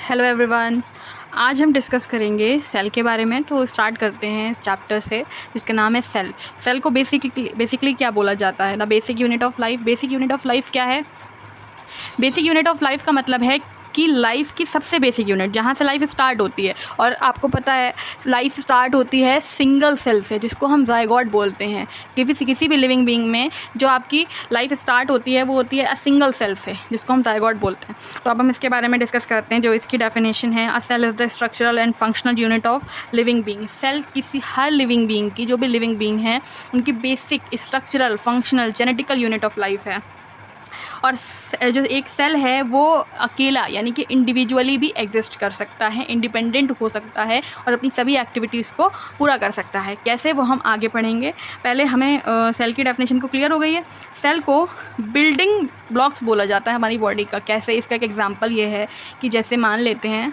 Hello everyone. आज हम discuss करेंगे सेल के बारे में। तो स्टार्ट करते हैं इस चैप्टर से जिसका नाम है सेल। सेल को बेसिकली क्या बोला जाता है? The basic unit of life. Basic unit of life क्या है? बेसिक यूनिट ऑफ लाइफ का मतलब है कि लाइफ की सबसे बेसिक यूनिट, जहाँ से लाइफ स्टार्ट होती है। और आपको पता है लाइफ स्टार्ट होती है सिंगल सेल से, जिसको हम जायगोट बोलते हैं। किसी भी लिविंग बीइंग में जो आपकी लाइफ स्टार्ट होती है वो होती है सिंगल सेल से, जिसको हम जायगोट बोलते हैं। तो अब हम इसके बारे में डिस्कस करते हैं। जो इसकी डेफिनेशन है, a cell is the structural and functional unit of living being. Cell हर लिविंग बीइंग की, जो भी लिविंग बीइंग है, उनकी basic structural functional genetical unit of life है। और जो एक सेल है वो अकेला यानी कि इंडिविजुअली भी एग्जिस्ट कर सकता है, इंडिपेंडेंट हो सकता है और अपनी सभी एक्टिविटीज़ को पूरा कर सकता है। कैसे, वो हम आगे पढ़ेंगे। पहले हमें सेल की डेफिनेशन को क्लियर हो गई है। सेल को बिल्डिंग ब्लॉक्स बोला जाता है हमारी बॉडी का। कैसे, इसका एक एग्जांपल ये है कि जैसे मान लेते हैं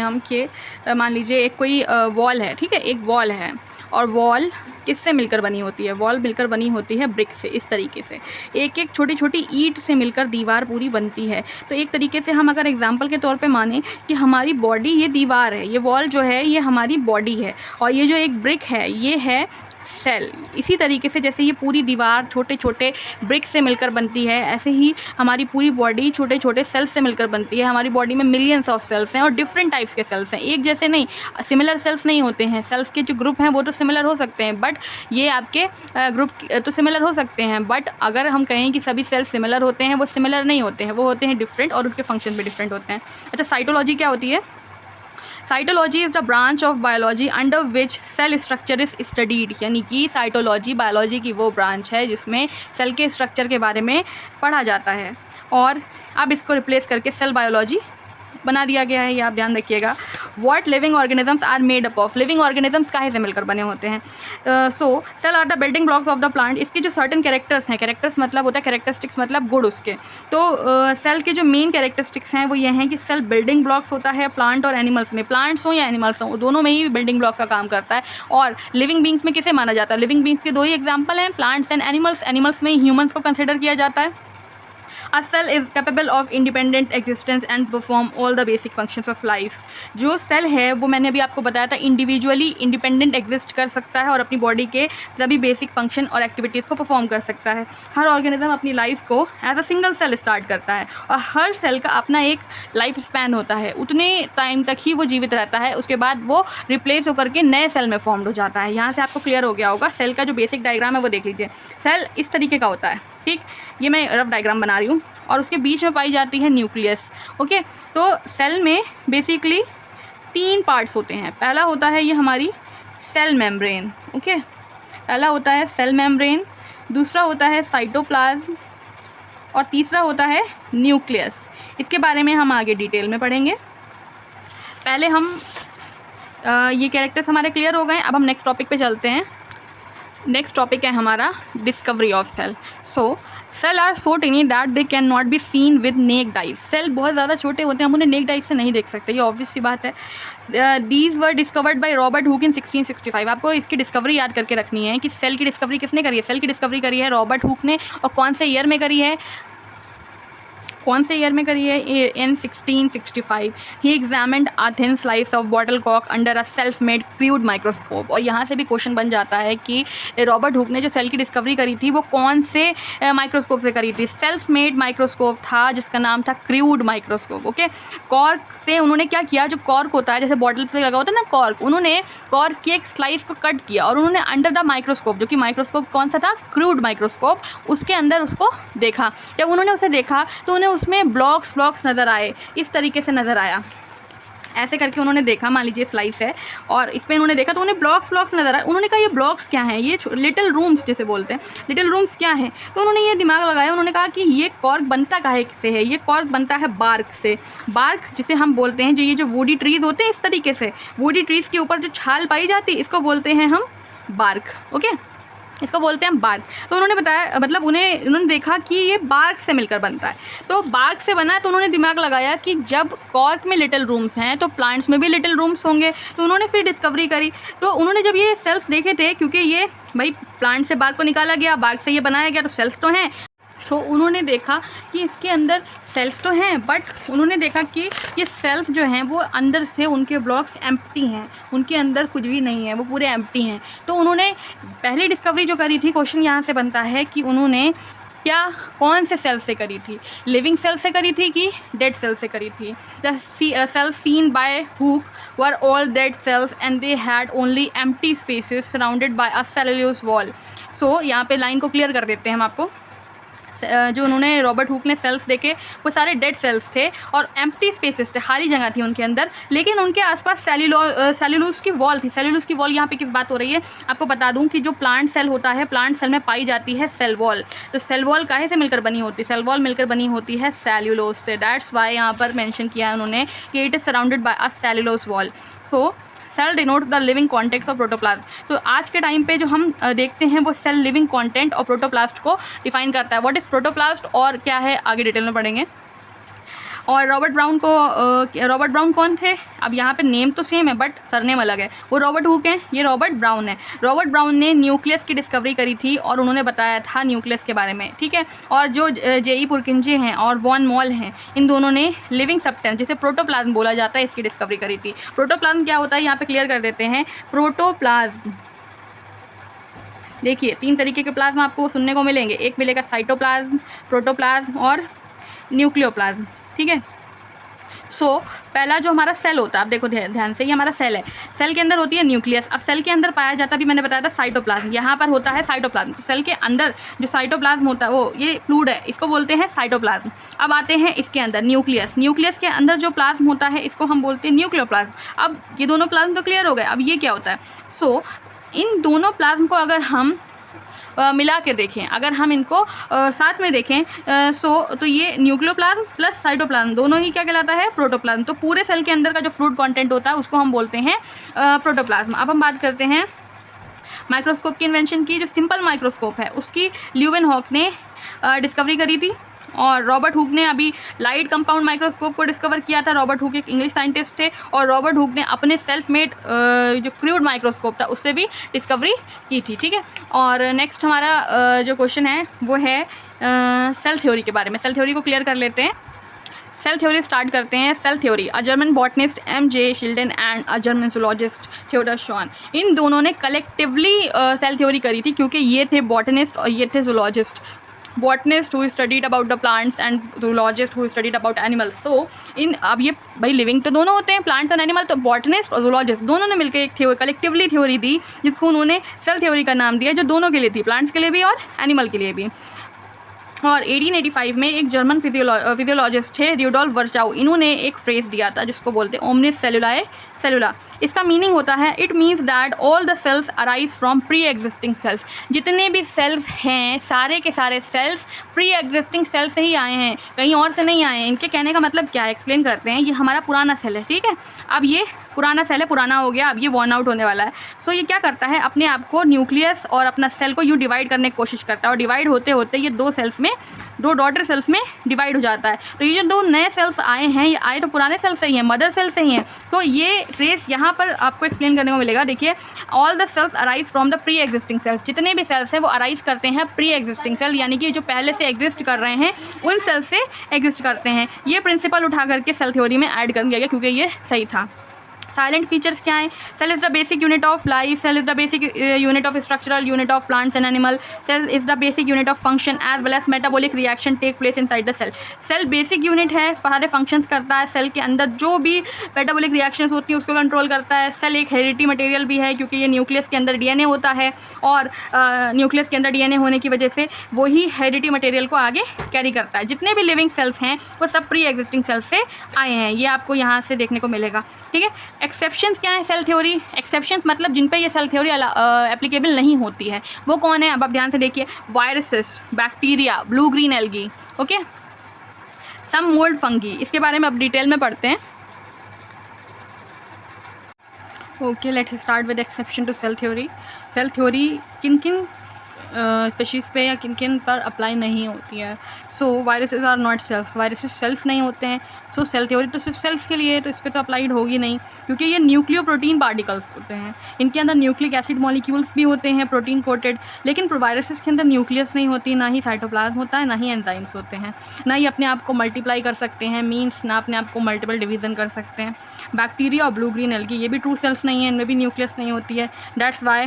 हम कि मान लीजिए एक कोई वॉल है, ठीक है, एक वॉल है और वॉल किससे मिलकर बनी होती है? वॉल मिलकर बनी होती है ब्रिक से। इस तरीके से एक एक छोटी छोटी ईंट से मिलकर दीवार पूरी बनती है। तो एक तरीके से हम अगर एग्जांपल के तौर पे माने कि हमारी बॉडी ये दीवार है, ये वॉल जो है ये हमारी बॉडी है, और ये जो एक ब्रिक है ये है सेल। इसी तरीके से जैसे ये पूरी दीवार छोटे छोटे ब्रिक से मिलकर बनती है, ऐसे ही हमारी पूरी बॉडी छोटे छोटे सेल्स से मिलकर बनती है। हमारी बॉडी में मिलियंस ऑफ सेल्स हैं और डिफरेंट टाइप्स के सेल्स हैं, एक जैसे नहीं, सिमिलर सेल्स नहीं होते हैं। सेल्स के जो ग्रुप हैं वो तो सिमिलर हो सकते हैं, बट ये आपके ग्रुप तो सिमिलर हो सकते हैं, बट अगर हम कहें कि सभी सेल्स सिमिलर होते हैं, वो सिमिलर नहीं होते हैं, वो होते हैं डिफरेंट और उनके फंक्शन भी डिफरेंट होते हैं। अच्छा, साइटोलॉजी क्या होती है? Cytology is the branch of biology under which cell structure is studied. यानी कि साइटोलॉजी बायोलॉजी की वो ब्रांच है जिसमें सेल के स्ट्रक्चर के बारे में पढ़ा जाता है, और अब इसको रिप्लेस करके सेल बायोलॉजी बना दिया गया है। ये आप ध्यान रखिएगा। What living organisms are made up of. Living organisms काहे से मिलकर बने होते हैं? So cell are the building blocks of the plant. इसके जो सर्टन कैरेक्टर्स हैं, कैरेक्टर्स मतलब होता है कैरेक्टरिस्टिक्स मतलब गुण उसके। तो सेल के जो मेन कैरेक्टरिस्टिक्स हैं वो ये हैं कि सेल बिल्डिंग ब्लॉक्स होता है प्लांट और एनिमल्स में। प्लांट्स हों या एनिमल्स हों, दोनों में ही बिल्डिंग ब्लॉक्स का काम करता है। और लिविंग बींग्स में किसे माना जाता है? लिविंग बींग्स के दो ही एग्जाम्पल हैं, प्लांट्स एंड एनिमल्स। एनिमल्स में ह्यूमन्स को कंसिडर किया जाता है। A cell is capable of independent existence and perform all the basic functions of life। जो सेल है वो मैंने अभी आपको बताया था इंडिविजुअली इंडिपेंडेंट एग्जिस्ट कर सकता है और अपनी बॉडी के सभी बेसिक फंक्शन और एक्टिविटीज़ को परफॉर्म कर सकता है। हर ऑर्गेनिज्म अपनी लाइफ को as a single cell start करता है और हर सेल का अपना एक लाइफ स्पैन होता है। उतने टाइम तक ही वो जीवित रहता है, उसके बाद वो रिप्लेस होकर के नए सेल में फॉर्म हो जाता है। यहाँ से आपको क्लियर हो गया होगा। सेल का जो बेसिक डायग्राम है वो देख लीजिए। सेल इस तरीके का होता है, ठीक, ये मैं रफ डायग्राम बना रही हूँ, और उसके बीच में पाई जाती है न्यूक्लियस। ओके, तो सेल में बेसिकली 3 पार्ट्स होते हैं। पहला होता है ये हमारी सेल मेम्ब्रेन। ओके, पहला होता है सेल मेम्ब्रेन, दूसरा होता है साइटोप्लाज्म, और तीसरा होता है न्यूक्लियस। इसके बारे में हम आगे डिटेल में पढ़ेंगे। पहले हम ये कैरेक्टर्स हमारे क्लियर हो गए। अब हम नेक्स्ट टॉपिक पे चलते हैं। नेक्स्ट टॉपिक है हमारा discovery of cell. So cell are so tiny that they can not be seen with naked eyes. Cell बहुत ज़्यादा छोटे होते हैं, हम उन्हें नेक्ड आइज से नहीं देख सकते, ये ऑब्वियस सी बात है। These were discovered by Robert Hooke in 1665। आपको इसकी डिस्कवरी याद करके रखनी है कि सेल की डिस्कवरी किसने करी है। सेल की डिस्कवरी करी है रॉबर्ट हुक ने, और कौन से ईयर में करी है? In 1665। He examined a thin slice of bottle कॉक under a self made crude microscope. और यहाँ से भी क्वेश्चन बन जाता है कि रॉबर्ट हुक ने जो सेल की डिस्कवरी करी थी वो कौन से माइक्रोस्कोप से करी थी? सेल्फ मेड माइक्रोस्कोप था जिसका नाम था क्रूड माइक्रोस्कोप। ओके, कॉर्क से उन्होंने क्या किया, जो कॉर्क होता है जैसे बॉटल पे लगा होता है ना कॉर्क, उन्होंने कॉर्क की एक स्लाइस को कट किया और उन्होंने अंडर द माइक्रोस्कोप, जो कि माइक्रोस्कोप कौन सा था? क्रूड माइक्रोस्कोप, उसके अंदर उसको देखा। जब उन्होंने उसे देखा तो उन्हें उसमें ब्लॉक्स नज़र आए, इस तरीके से नज़र आया। ऐसे करके उन्होंने देखा, मान लीजिए स्लाइस है और इस पर उन्होंने देखा तो उन्हें ब्लॉक्स नज़र आए। उन्होंने कहा ये ब्लॉक्स क्या हैं? ये लिटिल रूम्स जिसे बोलते हैं, लिटिल रूम्स क्या हैं? तो उन्होंने ये दिमाग लगाया, उन्होंने कहा कि ये कॉर्क बनता काहे से है? ये कॉर्क बनता है बार्क से। बार्क जिसे हम बोलते हैं, जो ये जो वुडी ट्रीज़ होते हैं इस तरीके से, वुडी ट्रीज़ के ऊपर जो छाल पाई जाती है इसको बोलते हैं हम बार्क। ओके, इसको बोलते हैं बार्क। तो उन्होंने बताया, मतलब उन्होंने देखा कि ये बार्क से मिलकर बनता है। तो बार्क से बना है तो उन्होंने दिमाग लगाया कि जब कॉर्क में लिटिल रूम्स हैं तो प्लांट्स में भी लिटिल रूम्स होंगे। तो उन्होंने फिर डिस्कवरी करी। तो उन्होंने जब ये सेल्स देखे थे, क्योंकि ये भाई प्लांट से बार्क को निकाला गया, बार्क से ये बनाया गया, तो सेल्स तो हैं। सो उन्होंने देखा कि इसके अंदर सेल्स तो हैं, बट उन्होंने देखा कि ये सेल्स जो हैं वो अंदर से उनके ब्लॉक्स एम्प्टी हैं, उनके अंदर कुछ भी नहीं है, वो पूरे एम्प्टी हैं। तो उन्होंने पहली डिस्कवरी जो करी थी, क्वेश्चन यहाँ से बनता है कि उन्होंने क्या कौन से सेल से करी थी, लिविंग सेल से करी थी कि डेड सेल से करी थी। The cells seen by Hooke were all dead cells and they had only empty spaces surrounded by a cellulose wall. So यहाँ पे लाइन को क्लियर कर देते हैं हम आपको। जो उन्होंने रॉबर्ट हुक ने सेल्स देखे वो सारे डेड सेल्स थे और एम्प्टी स्पेसेस थे, खाली जगह थी उनके अंदर, लेकिन उनके आसपास सेलुलोज की वॉल थी। सेलुलोज की वॉल यहाँ पे किस बात हो रही है आपको बता दूं कि जो प्लांट सेल होता है, प्लांट सेल में पाई जाती है सेल वॉल। तो सेल वॉल काहे से मिलकर बनी होती है? सेल वॉल मिलकर बनी होती है सेल्यूलोज से। दैट्स वाई यहाँ पर मेंशन किया है उन्होंने कि it is surrounded by a cellulose wall. So cell denote the living contents of protoplasm. तो आज के टाइम पे जो हम देखते हैं वो सेल लिविंग कंटेंट और प्रोटोप्लास्ट को डिफाइन करता है। व्हाट इज़ प्रोटोप्लास्ट और क्या है आगे डिटेल में पढ़ेंगे। और रॉबर्ट ब्राउन कौन थे? अब यहाँ पे नेम तो सेम है बट सरनेम अलग है। वो रॉबर्ट हुक हैं, ये रॉबर्ट ब्राउन है। रॉबर्ट ब्राउन ने न्यूक्लियस की डिस्कवरी करी थी और उन्होंने बताया था न्यूक्लियस के बारे में, ठीक है। और जो जेई पुरकिंजे हैं और वॉन मॉल हैं, इन दोनों ने लिविंग सब्सटेंस जिसे प्रोटोप्लाज्म बोला जाता है इसकी डिस्कवरी करी थी। प्रोटोप्लाज्म क्या होता है यहाँ पे क्लियर कर देते हैं। प्रोटोप्लाज्म देखिए 3 तरीके के प्लाज्म आपको सुनने को मिलेंगे। एक मिलेगा साइटोप्लाज्म, प्रोटोप्लाज्म और न्यूक्लियोप्लाज्म, ठीक है। सो पहला जो हमारा सेल होता है, आप देखो ध्यान से, ये हमारा सेल है। सेल के अंदर होती है न्यूक्लियस। अब सेल के अंदर पाया जाता भी मैंने बताया था साइटोप्लाज्म। यहाँ पर होता है साइटोप्लाज्म। तो सेल के अंदर जो साइटोप्लाज्म होता है वो ये फ्लूइड है, इसको बोलते हैं साइटोप्लाज्म। अब आते हैं इसके अंदर न्यूक्लियस। न्यूक्लियस के अंदर जो प्लाज्म होता है इसको हम बोलते हैं न्यूक्लियोप्लाज्म। अब ये दोनों प्लाज्म तो क्लियर हो गए। अब ये क्या होता है? सो इन दोनों प्लाज्म को अगर हम मिला के देखें, अगर हम इनको साथ में देखें तो ये न्यूक्लियोप्लाज्म प्लस साइटोप्लाज्म दोनों ही क्या कहलाता है? प्रोटोप्लाज्म। तो पूरे सेल के अंदर का जो फ्लूइड कंटेंट होता है उसको हम बोलते हैं प्रोटोप्लाज्म। अब हम बात करते हैं माइक्रोस्कोप की इन्वेंशन की। जो सिंपल माइक्रोस्कोप है उसकी ल्यूवेनहॉक ने डिस्कवरी करी थी और रॉबर्ट हुक ने अभी लाइट कंपाउंड माइक्रोस्कोप को डिस्कवर किया था। रॉबर्ट हुक एक इंग्लिश साइंटिस्ट थे और रॉबर्ट हुक ने अपने सेल्फ मेड जो क्रूड माइक्रोस्कोप था उससे भी डिस्कवरी की थी, ठीक है। और नेक्स्ट हमारा जो क्वेश्चन है वो है सेल थ्योरी के बारे में। सेल थ्योरी को क्लियर कर लेते हैं। सेल थ्योरी स्टार्ट करते हैं। Cell theory, a German botanist M.J. Schleiden and a German zoologist Theodor Schwann, इन दोनों ने कलेक्टिवली सेल थ्योरी करी थी क्योंकि ये थे बॉटनिस्ट और ये थे zoologist. Botanist who studied about the plants and zoologist who studied about animals. So इन अब ये भाई लिविंग तो दोनों होते हैं, प्लांट्स एंड एनिमल। तो बॉटनिस्ट और जूलॉजिस्ट दोनों ने मिलकर एक कलेक्टिवली थ्योरी दी जिसको उन्होंने सेल थ्योरी का नाम दिया, जो दोनों के लिए थी, प्लांट्स के लिए भी और एनिमल के लिए भी। और 1885 में एक जर्मन फिजियोलॉजिस्ट थे र्यूडोल्फ वर्चाउ, इन्होंने एक फ्रेज दिया था जिसको बोलते हैं ओमनिस सेलुलाe सेलुला। इसका मीनिंग होता है it means that all the cells arise from pre existing cells. जितने भी सेल्स हैं सारे के सारे सेल्स प्री एग्जिस्टिंग सेल से ही आए हैं, कहीं और से नहीं आए हैं। इनके कहने का मतलब क्या है एक्सप्लेन करते हैं। ये हमारा पुराना सेल है, ठीक है। अब ये पुराना सेल है, पुराना हो गया, अब ये वॉर्न आउट होने वाला है। सो ये क्या करता है, अपने आप को न्यूक्लियस और अपना सेल को यूँ डिवाइड करने की कोशिश करता है और डिवाइड होते होते ये दो डॉटर सेल्स में डिवाइड हो जाता है। तो ये जो 2 नए सेल्स आए हैं ये आए तो पुराने सेल से ही हैं, मदर सेल से ही हैं। तो ये ट्रेस यहाँ पर आपको एक्सप्लेन करने को मिलेगा। देखिए, all the cells arise from the pre existing cells. जितने भी सेल्स हैं वो अराइज करते हैं प्री एग्जिस्टिंग सेल, यानी कि जो पहले से एग्जिस्ट कर रहे हैं उन सेल्स से एग्जिस्ट करते हैं। ये प्रिंसिपल उठा करके सेल थ्योरी में ऐड कर दिया गया क्योंकि ये सही था। साइलेंट फीचर्स क्या है? Cell is the basic unit of life, cell is the basic unit of structural unit of plants and animal, cell is the basic unit of function as well as metabolic reaction take place inside the cell. Cell basic unit है, सारे functions करता है। Cell के अंदर जो भी metabolic reactions होती हैं उसको कंट्रोल करता है। सेल एक हेरिडिटी मटेरियल भी है क्योंकि ये न्यूक्लियस के अंदर DNA होता है और न्यूक्लियस के अंदर DNA होने की वजह से वही हेरिडिटी मटेरियल को आगे कैरी करता है। जितने भी लिविंग सेल्स हैं वो सब प्री एग्जिस्टिंग सेल्स से आए हैं, ये आपको यहाँ से देखने को मिलेगा, ठीक है। एक्सेप्शंस क्या है सेल थ्योरी? एक्सेप्शंस मतलब जिन पे ये सेल थ्योरी एप्लीकेबल नहीं होती है वो कौन है? अब आप ध्यान से देखिए, viruses, bacteria, blue green algae, okay, some mould fungi. इसके बारे में अब डिटेल में पढ़ते हैं। Okay, let's start with exception to cell theory. Cell theory किन किन स्पीशीज़ पे या किन किन पर अप्लाई नहीं होती है। So viruses are not self, viruses self नहीं होते हैं। सो सेल थ्योरी तो सिर्फ सेल्फ के लिए है, तो इस पर तो अप्लाइड होगी नहीं, क्योंकि ये न्यूक्लियो प्रोटीन पार्टिकल्स होते हैं। इनके अंदर न्यूक्लिक एसिड मॉलिक्यूल्स भी होते हैं प्रोटीन कोटेड, लेकिन वायरसेस के अंदर न्यूक्लियस नहीं होती, ना ही साइटोप्लाज्म होता है, ना ही एंजाइम्स होते हैं, ना ही अपने आप को मल्टीप्लाई कर सकते हैं, मीन्स ना अपने आप को मल्टीपल डिवीज़न कर सकते हैं। बैक्टीरिया और ब्लू ग्रीन एल्गी ये भी ट्रू सेल्फ नहीं है, इनमें भी न्यूक्लियस नहीं होती है। That's why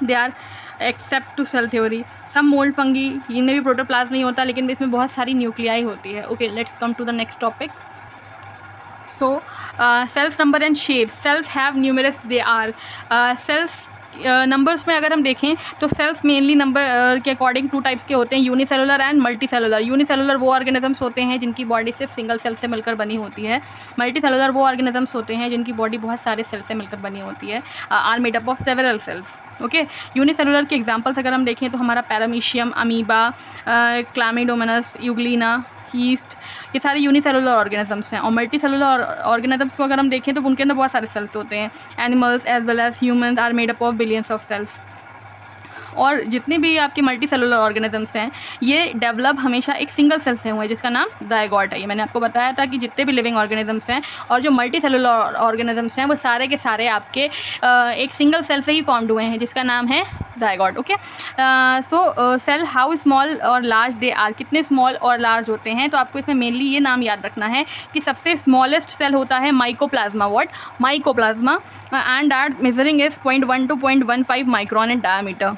they are except to cell theory. Some mould fungi, इनमें भी प्रोटोप्लाज्म नहीं होता, लेकिन इसमें बहुत सारी न्यूक्लियाई होती है। Okay, let's come to the next topic. So cells number and shape. Cells have numerous, they are cells numbers में अगर हम देखें तो सेल्स मेनली नंबर के अकॉर्डिंग 2 टाइप्स के होते हैं, यूनिसेलुलर एंड मल्टीसेलुलर। यूनिसेलुलर वो ऑर्गेनिजम्स होते हैं जिनकी बॉडी सिर्फ सिंगल सेल से मिलकर बनी होती है। मल्टीसेलुलर वो ऑर्गेनिजम्स होते हैं जिनकी बॉडी बहुत सारे सेल से मिलकर बनी होती है, are made up of several cells. Okay, unicellular के एग्जांपल्स अगर हम देखें तो हमारा paramecium, amoeba, chlamydomonas, euglena, yeast, ये सारे यूनिसेलुलर ऑर्गेनिजम्स हैं। और मल्टी सेलुलर ऑर्गेनिजम्स को अगर हम देखें तो उनके अंदर बहुत सारे सेल्स होते हैं। Animals as well as humans are made up of billions of cells. और जितने भी आपके मल्टी सेलुलर ऑर्गेनिजम्स हैं ये डेवलप हमेशा एक सिंगल सेल से हुए, जिसका नाम जायगॉट है। ये मैंने आपको बताया था कि जितने भी लिविंग ऑर्गेनिजम्स हैं और जो मल्टी सेलुलर ऑर्गेनिजम्स हैं वो सारे के सारे आपके एक सिंगल सेल से ही फॉर्म्ड हुए हैं, जिसका नाम है zygote. Okay, so cell how small और लार्ज दे आर, कितने स्मॉल और लार्ज होते हैं, तो आपको इसमें मेनली ये नाम याद रखना है कि सबसे स्मॉलेस्ट सेल होता है mycoplasma. What? Mycoplasma, and that measuring is 0.1 to 0.15 micron in diameter.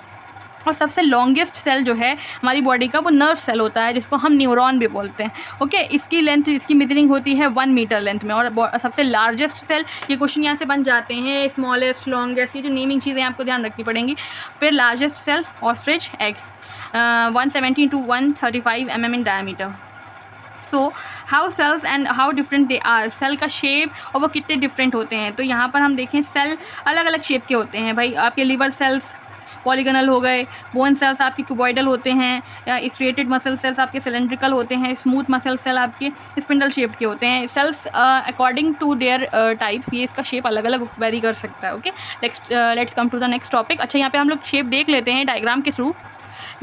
और सबसे लॉन्गेस्ट सेल जो है हमारी बॉडी का वो नर्व सेल होता है, जिसको हम न्यूरॉन भी बोलते हैं। ओके, इसकी लेंथ, इसकी मेजरिंग होती है 1 मीटर लेंथ में। और सबसे लार्जेस्ट सेल, ये क्वेश्चन यहाँ से बन जाते हैं, स्मॉलेस्ट, लॉन्गेस्ट, ये जो नेमिंग चीज़ें आपको ध्यान रखनी पड़ेंगी। फिर largest cell ostrich egg, 170 to 135 mm in diameter. So how cells and how different they are, cell का शेप और वो कितने डिफरेंट होते हैं। तो यहाँ पर हम देखें सेल अलग अलग शेप के होते हैं भाई। आपके लिवर सेल्स पॉलीगनल हो गए, बोन सेल्स आपके क्यूबॉइडल होते हैं, स्ट्रेटेड मसल सेल्स आपके सिलेंड्रिकल होते हैं, स्मूथ मसल सेल आपके स्पिंडल शेप के होते हैं। Cells according to their types ये इसका शेप अलग अलग वेरी कर सकता है। Okay, let's come to the next topic. अच्छा, यहाँ पे हम लोग शेप देख लेते हैं डायग्राम के थ्रू।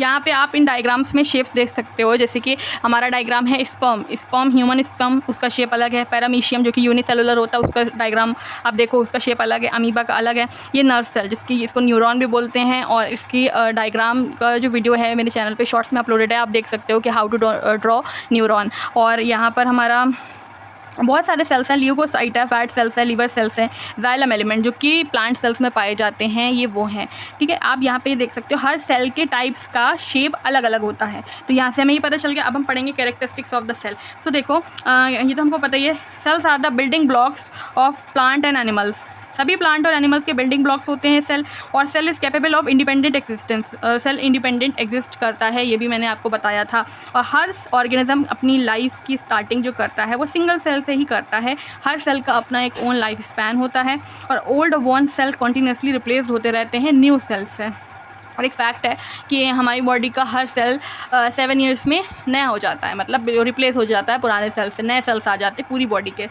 यहाँ पे आप इन डायग्राम्स में शेप्स देख सकते हो, जैसे कि हमारा डायग्राम है स्पर्म, ह्यूमन स्पर्म, उसका शेप अलग है। पैरामीशियम जो कि यूनिसेलुलर होता है उसका डायग्राम आप देखो, उसका शेप अलग है। अमीबा का अलग है। ये नर्व सेल जिसकी इसको न्यूरॉन भी बोलते हैं, और इसकी डायग्राम का जो वीडियो है मेरे चैनल पे शॉर्ट्स में अपलोडेड है, आप देख सकते हो कि हाउ टू ड्रॉ न्यूरॉन। और यहाँ पर हमारा बहुत सारे सेल्स हैं, ल्यूकोसाइट है, फैट सेल्स है, लिवर सेल्स हैं, जाइलम एलिमेंट जो कि प्लांट सेल्स में पाए जाते हैं, ये वो हैं। ठीक है, आप यहाँ पे देख सकते हो हर सेल के टाइप्स का शेप अलग अलग होता है। तो यहाँ से हमें ये पता चल गया। अब हम पढ़ेंगे characteristics of the cell. So देखो, ये तो हमको पता ही है, cells are the building blocks of plant and animals. सभी प्लांट और एनिमल्स के बिल्डिंग ब्लॉक्स होते हैं सेल। और cell is capable of independent existence, cell independent exist करता है, ये भी मैंने आपको बताया था। और हर ऑर्गेनिज्म अपनी लाइफ की स्टार्टिंग जो करता है वो सिंगल सेल से ही करता है। हर सेल का अपना एक ओन लाइफ स्पैन होता है, और old one cell continuously replace होते रहते हैं न्यू सेल से। और एक फैक्ट है कि हमारी बॉडी का हर सेल 7 ईयर्स में नया हो जाता है, मतलब रिप्लेस हो जाता है पुराने सेल से, नए सेल्स आ जाते हैं पूरी बॉडी के।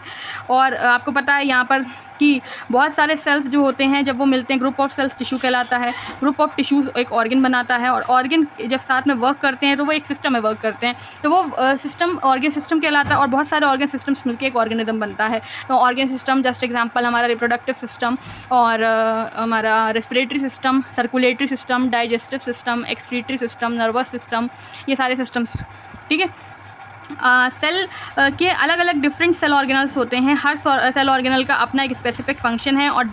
और आपको पता है यहाँ पर कि बहुत सारे सेल्स जो होते हैं जब वो मिलते हैं, ग्रुप ऑफ सेल्स टिश्यू कहलाता है। ग्रुप ऑफ टिश्यूज़ एक ऑर्गन बनाता है, और ऑर्गन जब साथ में वर्क करते हैं तो वो एक सिस्टम में वर्क करते हैं, तो वो सिस्टम ऑर्गन सिस्टम कहलाता है। और बहुत सारे ऑर्गन सिस्टम्स मिलकर एक ऑर्गेनिज्म बनता है। तो ऑर्गन सिस्टम जस्ट एग्जांपल हमारा रिप्रोडक्टिव सिस्टम, और हमारा respiratory system, circulatory system, digestive system, excretory system, nervous system, ये सारे सिस्टम्स। ठीक है, सेल के अलग अलग डिफरेंट सेल ऑर्गेनल्स होते हैं। हर सेल ऑर्गेनल का अपना एक स्पेसिफिक फंक्शन है, और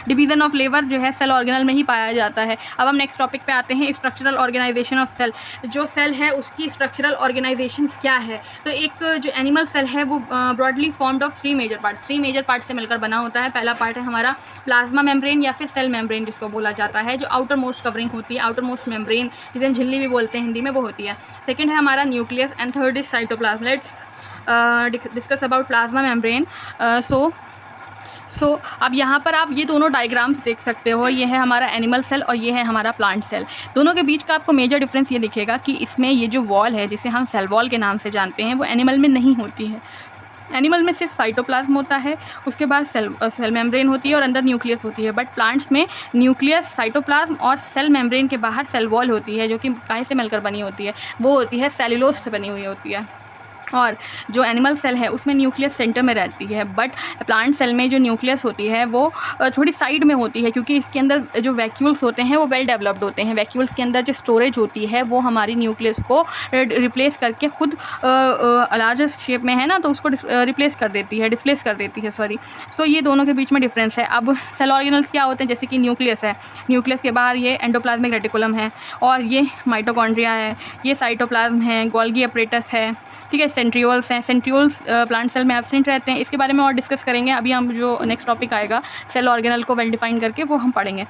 डिवीज़न ऑफ लेबर जो है सेल ऑर्गेनल में ही पाया जाता है। अब हम नेक्स्ट टॉपिक पे आते हैं, स्ट्रक्चरल ऑर्गेनाइजेशन ऑफ सेल। जो सेल है उसकी स्ट्रक्चरल ऑर्गेनाइजेशन क्या है। तो एक जो एनिमल सेल है वो broadly formed of 3 major part से मिलकर बना होता है। पहला पार्ट है हमारा प्लाज्मा मेम्ब्रेन या फिर सेल मेम्ब्रेन जिसको बोला जाता है, जो आउटर मोस्ट कवरिंग होती है, आउटर मोस्ट मेम्ब्रेन जिसे हम झिल्ली भी बोलते हैं हिंदी में, वो होती है। सेकेंड है हमारा nucleus, and third is cytoplasm. Let's discuss about plasma membrane. So अब यहाँ पर आप ये दोनों डायग्राम्स देख सकते हो, ये है हमारा एनिमल सेल और ये है हमारा प्लांट सेल। दोनों के बीच का आपको मेजर डिफरेंस ये दिखेगा कि इसमें ये जो वॉल है जिसे हम सेल वॉल के नाम से जानते हैं वो एनिमल में नहीं होती है। एनिमल में सिर्फ साइटोप्लाज्म होता है, उसके बाद सेल मेम्ब्रेन होती है और अंदर न्यूक्लियस होती है। बट प्लांट्स में न्यूक्लियस, साइटोप्लाज्म और सेल मेम्ब्रेन के बाहर सेल वॉल होती है, जो कि काहे से मिलकर बनी होती है, वो होती है सेल्यूलोज से बनी हुई होती है। और जो एनिमल सेल है उसमें न्यूक्लियस सेंटर में रहती है, बट प्लांट सेल में जो न्यूक्लियस होती है वो थोड़ी साइड में होती है, क्योंकि इसके अंदर जो वैक्यूल्स होते हैं वो वेल डेवलप्ड होते हैं। वैक्यूल्स के अंदर जो स्टोरेज होती है वो हमारी न्यूक्लियस को रिप्लेस करके खुद लार्जर शेप में है ना, तो उसको रिप्लेस कर देती है, डिस्प्लेस कर देती है, सॉरी। सो ये दोनों के बीच में डिफरेंस है। अब सेल ऑर्गेनल्स क्या होते हैं, जैसे कि न्यूक्लियस है, न्यूक्लियस के बाहर ये एंडोप्लाज्मिक रेटिकुलम है, और ये माइटोकॉन्ड्रिया है, ये साइटोप्लाज्म है, गोल्गी अपरेटस है, ठीक है, सेंट्रियोल्स हैं। सेंट्रियोल्स प्लांट सेल में एब्सेंट रहते हैं, इसके बारे में और डिस्कस करेंगे। अभी हम जो नेक्स्ट टॉपिक आएगा सेल ऑर्गेनल को वेल डिफाइन करके, वो हम पढ़ेंगे।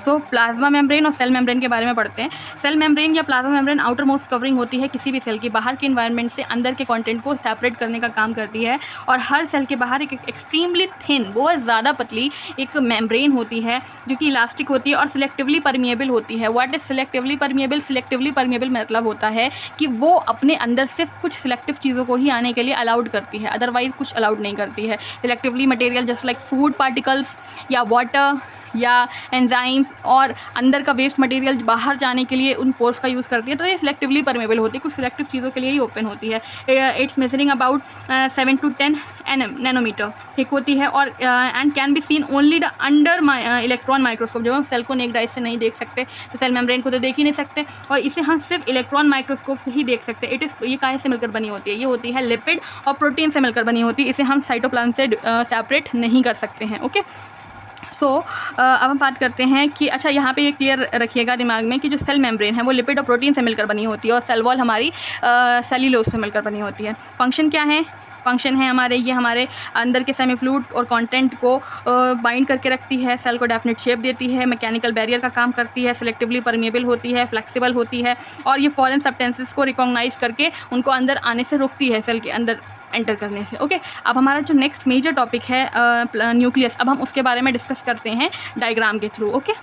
सो प्लाज्मा मेम्ब्रेन और सेल मेम्ब्रेन के बारे में पढ़ते हैं। सेल मेम्ब्रेन या plasma membrane outer most covering होती है किसी भी सेल की, बाहर के इन्वायरमेंट से अंदर के कंटेंट को सेपरेट करने का काम करती है। और हर सेल के बाहर एक एक्सट्रीमली थिन, बहुत ज़्यादा पतली एक मेम्ब्रेन होती है, जो कि इलास्टिक होती है और सिलेक्टिवली परमिएबल होती है। What is selectively permeable? Selectively permeable मतलब होता है कि वो अपने अंदर सिर्फ कुछ सिलेक्टिव चीज़ों को ही आने के लिए अलाउड करती है, अदरवाइज कुछ अलाउड नहीं करती है। Selectively material just like food particles या वाटर या एंजाइम्स और अंदर का वेस्ट मटेरियल बाहर जाने के लिए उन पोर्स का यूज़ करती है, तो ये सिलेक्टिवली परमेबल होती है, कुछ सिलेक्टिव चीज़ों के लिए ही ओपन होती है। It's measuring about 7 to 10 nanometre thick होती है, और and can be seen only the under electron microscope. जब हम सेल को नेक्ड आई से नहीं देख सकते, तो सेल मेम्ब्रेन को तो देख ही नहीं सकते, और इसे हम सिर्फ इलेक्ट्रॉन माइक्रोस्कोप से ही देख सकते हैं। ये काहे से मिलकर बनी होती है? ये होती है लिपिड और प्रोटीन से मिलकर बनी होती है, इसे हम साइटोप्लाज्म से सेपरेट नहीं कर सकते हैं। ओके, सो अब हम बात करते हैं कि अच्छा, यहाँ पे ये क्लियर रखिएगा दिमाग में कि जो सेल मेम्ब्रेन है वो लिपिड और प्रोटीन से मिलकर बनी होती है, और सेल वॉल हमारी सेल्यूलोज से मिलकर बनी होती है। फंक्शन क्या है? फंक्शन है ये हमारे अंदर के सेमी फ्लूइड और कंटेंट को बाइंड करके रखती है, सेल को डेफिनेट शेप देती है, मैकेनिकल बैरियर का काम करती है, सिलेक्टिवली परमेबल होती है, फ्लेक्सिबल होती है, और ये फॉरेन सब्सटेंसेस को रिकॉग्नाइज करके उनको अंदर आने से रोकती है, सेल के अंदर एंटर करने से। ओके, अब हमारा जो नेक्स्ट मेजर टॉपिक है न्यूक्लियस, अब हम उसके बारे में डिस्कस करते हैं डायग्राम के थ्रू। ओके।